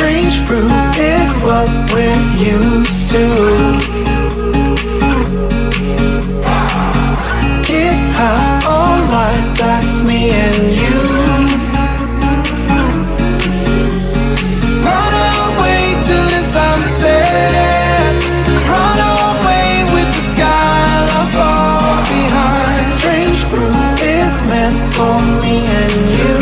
Strange brew is what we're used to. Get high all night, that's me and you. Run away to the sunset, run away with the sky left far behind. Strange brew is meant for me and you.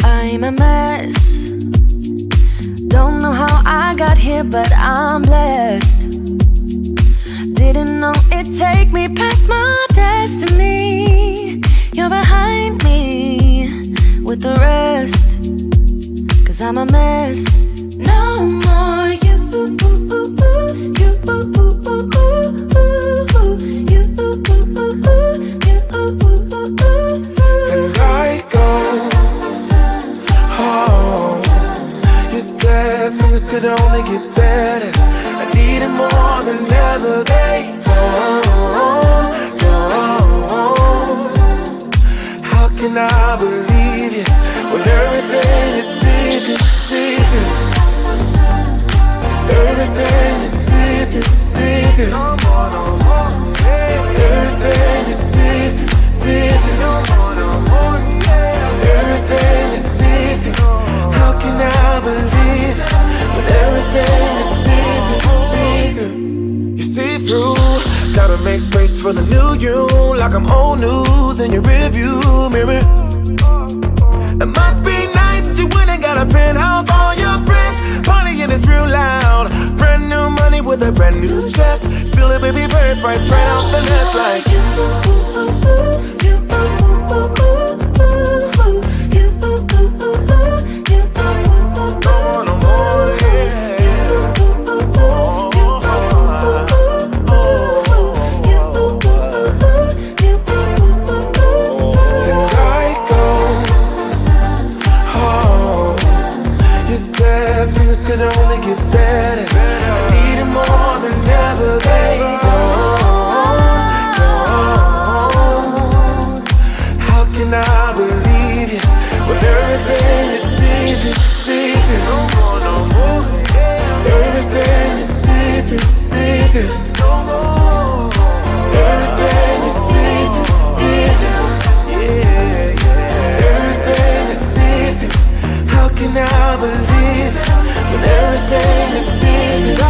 I'm a mess. Don't know how I got here, but I'm blessed. Didn't know it'd take me past my destiny. You're behind me with the rest, 'cause I'm a mess. No more you, you, and I go home. You said things could only get better. I needed more than ever. They go on. How can I believe you when everything is secret, secret? Everything is secret, secret. Everything is secret, secret. Everything is secret. How can I believe when everything is secret, secret? You see through Gotta make space for the new you, like I'm old news in your rearview mirror. It must be nice, you went and got a penthouse, all your friends partying, it's real loud. Brand new money with a brand new chest, still a baby bird price straight off the nest like you. Could only get better. I need it more than ever. They don't. How can I believe you when everything is secret, secret? Everything is secret, secret. Everything is secret, secret. Yeah. Everything is secret. How can I believe it? When everything is seen, I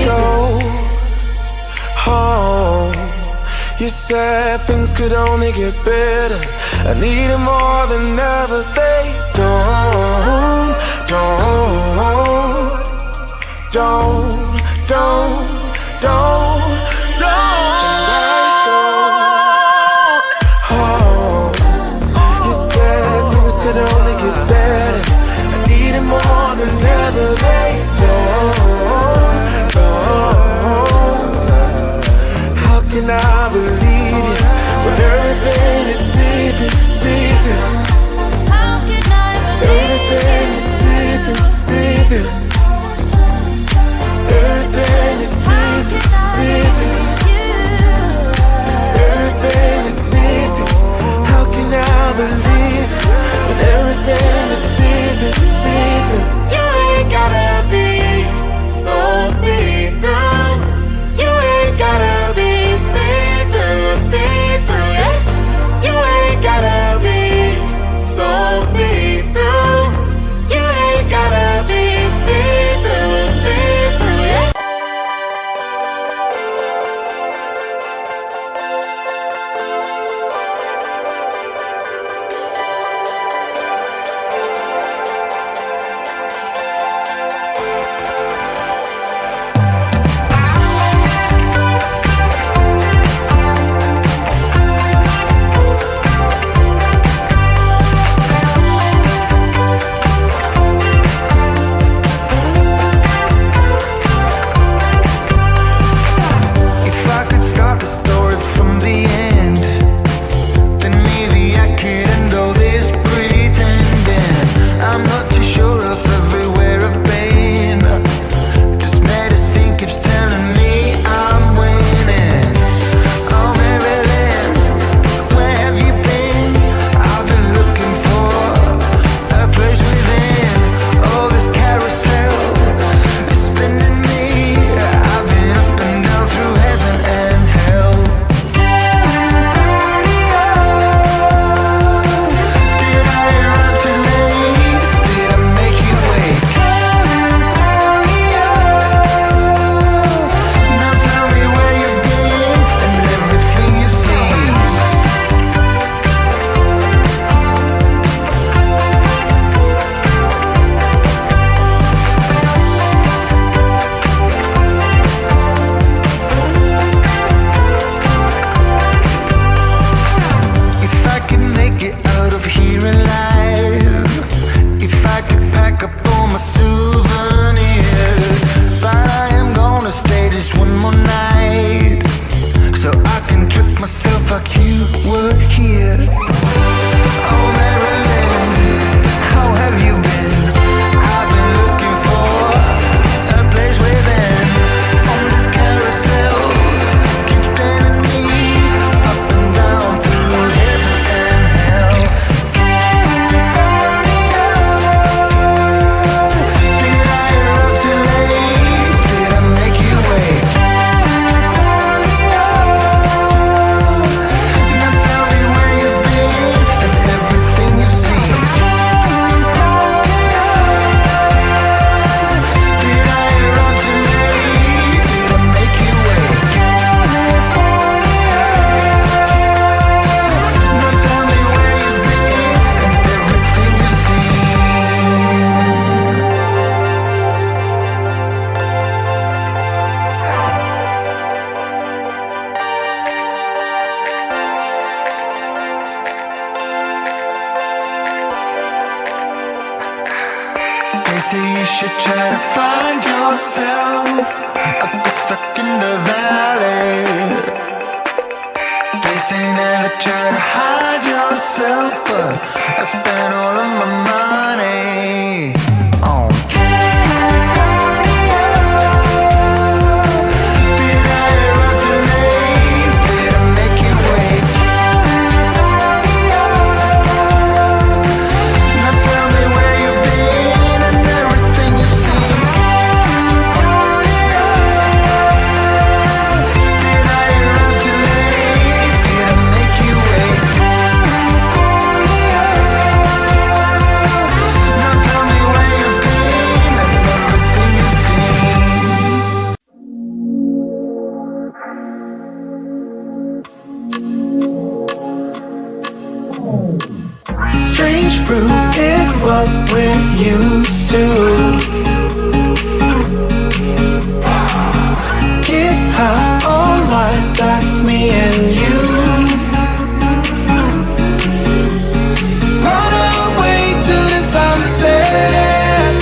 go home. You said things could only get better. I need it more than ever. They don't. Home. You said things could only get better. I need it more than ever. They don't. How can I believe you when everything is secret, secret? How can I believe everything is secret, secret? Everything is secret, secret. say you should try to find yourself. I got stuck in the valley. They say never try to hide yourself, but I spent all of my money on California. Did I arrive too late? Did I make you wait? California. Now tell me where you've been and everything you've seen. California. Did I arrive too late? Did I make you wait? California. Now tell me where you've been and everything you've seen. Strange brew is what we're used to. Get high all night, that's me and you. Run away to the sunset.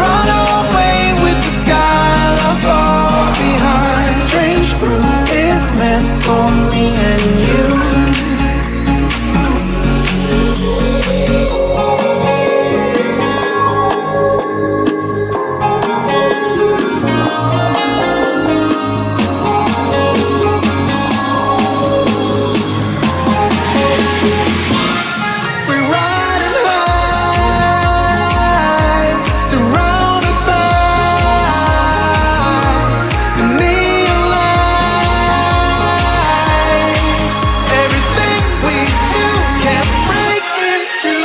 Run away with the sky left far behind. Strange brew is meant for me and you. We're riding high, surrounded by the neon lights. Everything we do can break into.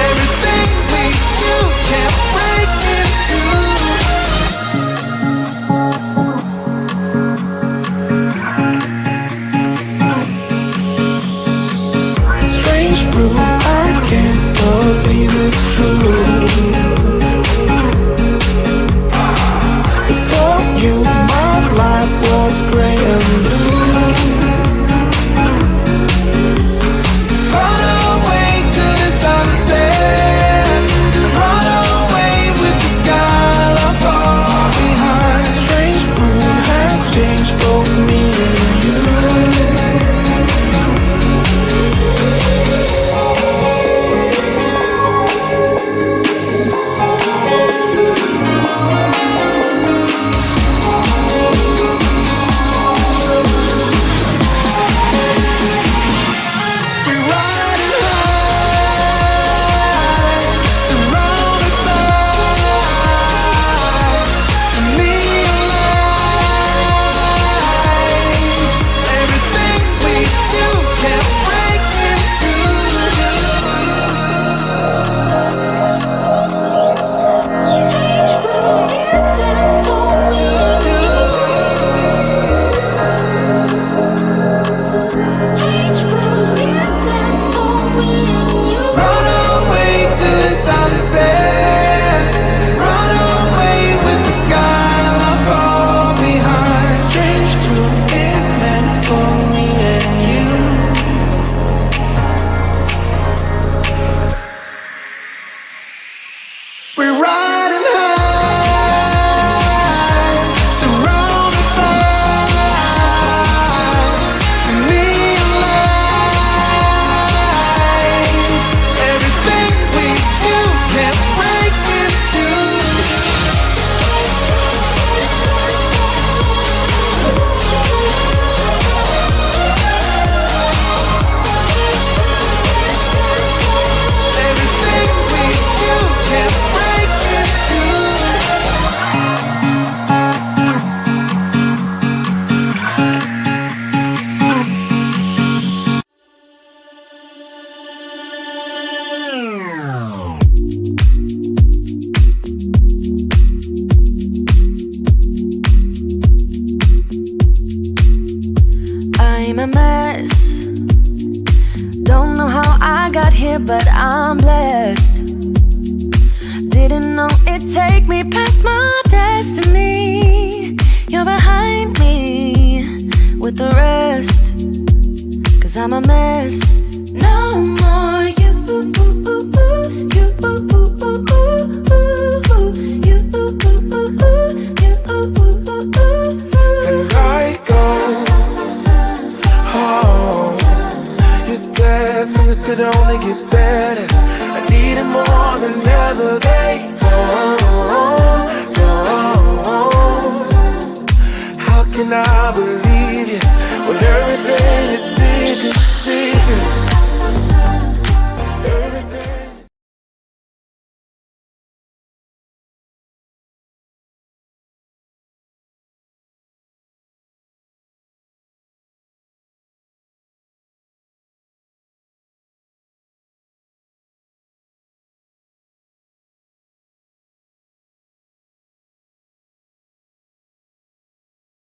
Everything we do can break into. Strange brew, I can't believe it's true. Before you, my life was gray and blue. Run away to the sunset. Run away with the sky left far behind. Strange brew has changed both me and you. We're riding high, surrounded by the neon lights. Everything we do can break into. Strange brew is meant for me and you. Strange brew is meant for me and you. Run away to the sunset. Run away with the sky left far behind. Strange brew is meant for me and you. We're riding high, surrounded by the neon lights. Everything we do can break into. Everything we do can break into. I'm a mess. Don't know how I got here, but I'm blessed. Didn't know it'd take me past my destiny. You're behind me with the rest, 'cause I'm a mess. No more you, you, and I go home. You said things could only get better. I needed more than ever. They gone. How can I believe you when everything is secret?